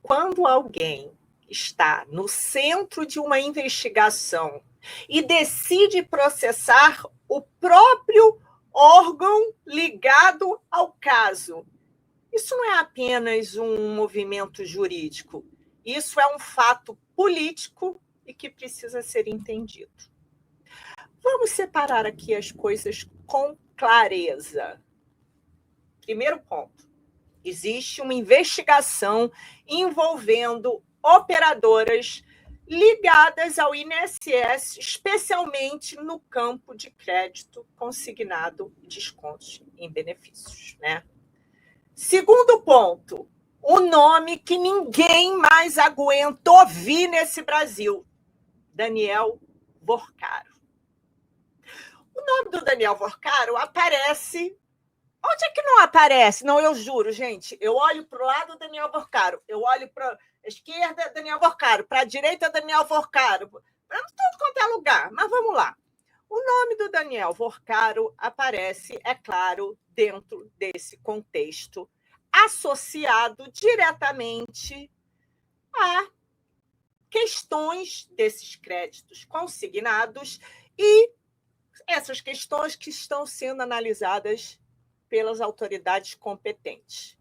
quando alguém está no centro de uma investigação e decide processar o próprio órgão ligado ao caso, isso não é apenas um movimento jurídico, isso é um fato político e que precisa ser entendido. Vamos separar aqui as coisas com clareza. Primeiro ponto: existe uma investigação envolvendo operadoras ligadas ao INSS, especialmente no campo de crédito consignado e descontos em benefícios, né? Segundo ponto, o nome que ninguém mais aguenta ouvir nesse Brasil: Daniel Vorcaro. O nome do Daniel Vorcaro aparece. Onde é que não aparece? Não, eu juro, gente. Eu olho para o lado, Daniel Vorcaro. Eu olho para a esquerda, Daniel Vorcaro. Para a direita, Daniel Vorcaro. Para tudo quanto é lugar. Mas vamos lá. O nome do Daniel Vorcaro aparece, é claro, dentro desse contexto, associado diretamente a questões desses créditos consignados e essas questões que estão sendo analisadas pelas autoridades competentes.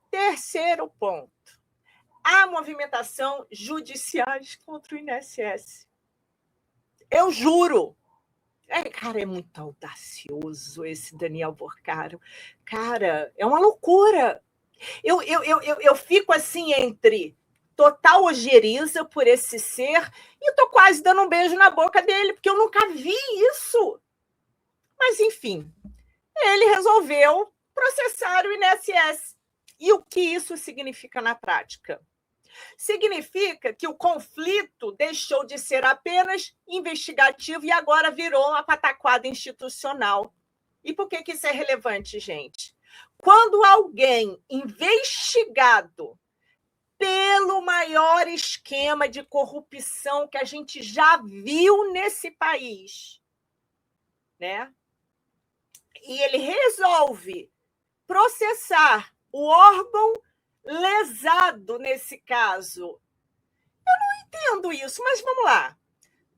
Terceiro ponto: há movimentação judiciais contra o INSS. Eu juro. Cara, é muito audacioso esse Daniel Vorcaro. Cara, é uma loucura. Eu fico assim entre total ojeriza por esse ser e estou quase dando um beijo na boca dele, porque eu nunca vi isso. Mas, enfim, ele resolveu processar o INSS. E o que isso significa na prática? Significa que o conflito deixou de ser apenas investigativo e agora virou uma pataquada institucional. E por que isso é relevante, gente? Quando alguém investigado pelo maior esquema de corrupção que a gente já viu nesse país, né? E ele resolve processar o órgão lesado nesse caso. Eu não entendo isso, mas vamos lá.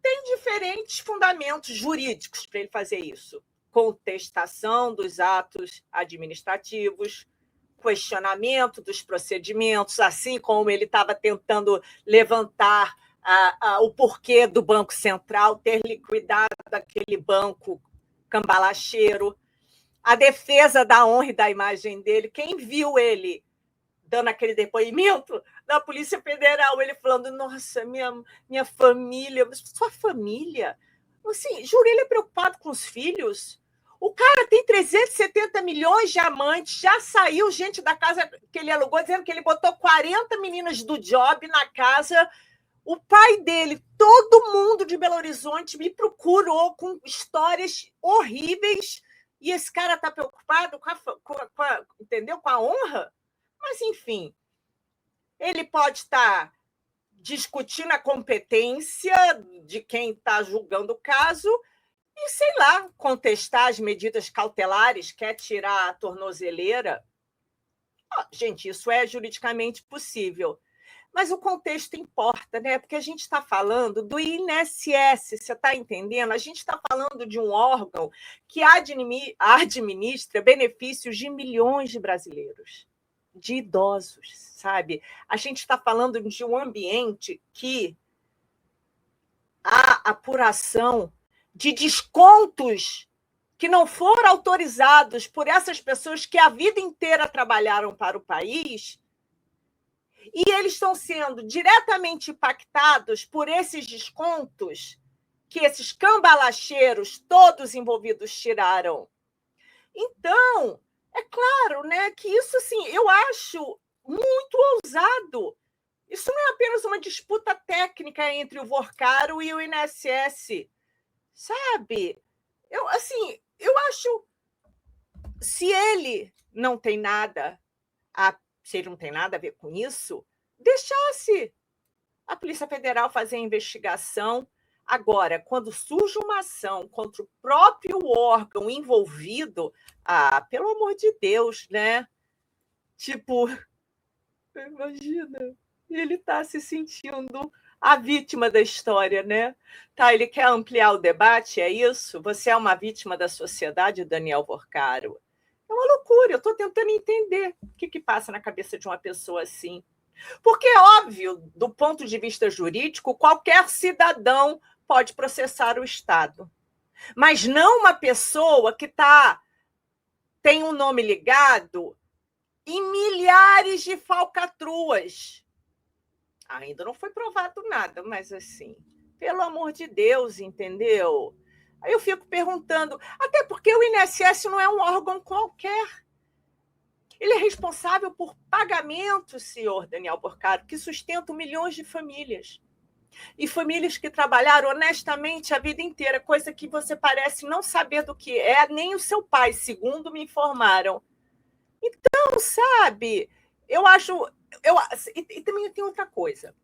Tem diferentes fundamentos jurídicos para ele fazer isso. Contestação dos atos administrativos, questionamento dos procedimentos, assim como ele estava tentando levantar o porquê do Banco Central ter liquidado aquele banco cambalacheiro, a defesa da honra e da imagem dele. Quem viu ele dando aquele depoimento da Polícia Federal, ele falando: nossa, minha família. Sua família? Assim, juro, ele é preocupado com os filhos? O cara tem 370 milhões de amantes, já saiu gente da casa que ele alugou, dizendo que ele botou 40 meninas do job na casa. O pai dele, todo mundo de Belo Horizonte me procurou com histórias horríveis, e esse cara está preocupado entendeu? Com a honra? Mas, enfim, ele pode estar discutindo a competência de quem está julgando o caso e, sei lá, contestar as medidas cautelares, quer tirar a tornozeleira. Gente, isso é juridicamente possível. Mas o contexto importa, né? Porque a gente está falando do INSS, você está entendendo? A gente está falando de um órgão que administra benefícios de milhões de brasileiros, de idosos, sabe? A gente está falando de um ambiente que há apuração de descontos que não foram autorizados por essas pessoas que a vida inteira trabalharam para o país, e eles estão sendo diretamente impactados por esses descontos que esses cambalacheiros todos envolvidos tiraram. Então, é claro, né, que isso, assim, eu acho muito ousado. Isso não é apenas uma disputa técnica entre o Vorcaro e o INSS, sabe? Eu acho, se ele não tem nada a ver com isso, deixasse a Polícia Federal fazer a investigação. Agora, quando surge uma ação contra o próprio órgão envolvido, pelo amor de Deus, né? Tipo, Imagina. E ele está se sentindo a vítima da história, né? Tá, ele quer ampliar o debate, é isso? Você é uma vítima da sociedade, Daniel Porcaro? É uma loucura, eu estou tentando entender o que passa na cabeça de uma pessoa assim. Porque, óbvio, do ponto de vista jurídico, qualquer cidadão pode processar o Estado. Mas não uma pessoa que tem um nome ligado em milhares de falcatruas. Ainda não foi provado nada, mas assim, pelo amor de Deus, entendeu? Aí eu fico perguntando, até porque o INSS não é um órgão qualquer. Ele é responsável por pagamentos, senhor Daniel Porcaro, que sustentam milhões de famílias. E famílias que trabalharam honestamente a vida inteira, coisa que você parece não saber do que é, nem o seu pai, segundo me informaram. Então, sabe, eu acho... E também tem outra coisa.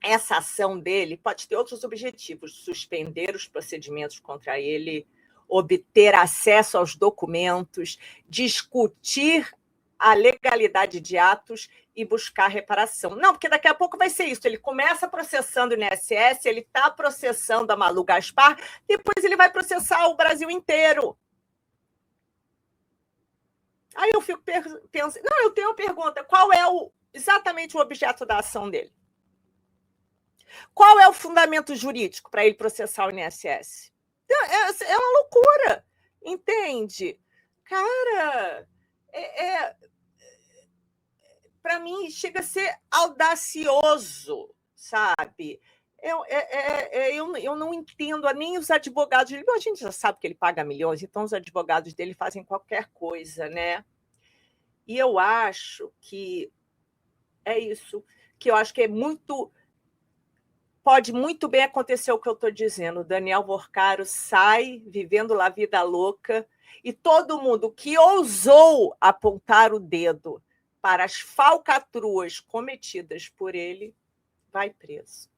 Essa ação dele pode ter outros objetivos: suspender os procedimentos contra ele, obter acesso aos documentos, discutir a legalidade de atos e buscar reparação. Não, porque daqui a pouco vai ser isso. Ele começa processando o INSS, ele está processando a Malu Gaspar, depois ele vai processar o Brasil inteiro. Aí eu fico pensando... Não, eu tenho uma pergunta. Qual é exatamente o objeto da ação dele? Qual é o fundamento jurídico para ele processar o INSS? É uma loucura, entende? Cara, para mim chega a ser audacioso, sabe? Eu não entendo, nem os advogados dele. A gente já sabe que ele paga milhões, então os advogados dele fazem qualquer coisa, né? E eu acho que é isso, que eu acho que pode muito bem acontecer o que eu estou dizendo. O Daniel Porcaro sai vivendo lá a vida louca e todo mundo que ousou apontar o dedo para as falcatruas cometidas por ele vai preso.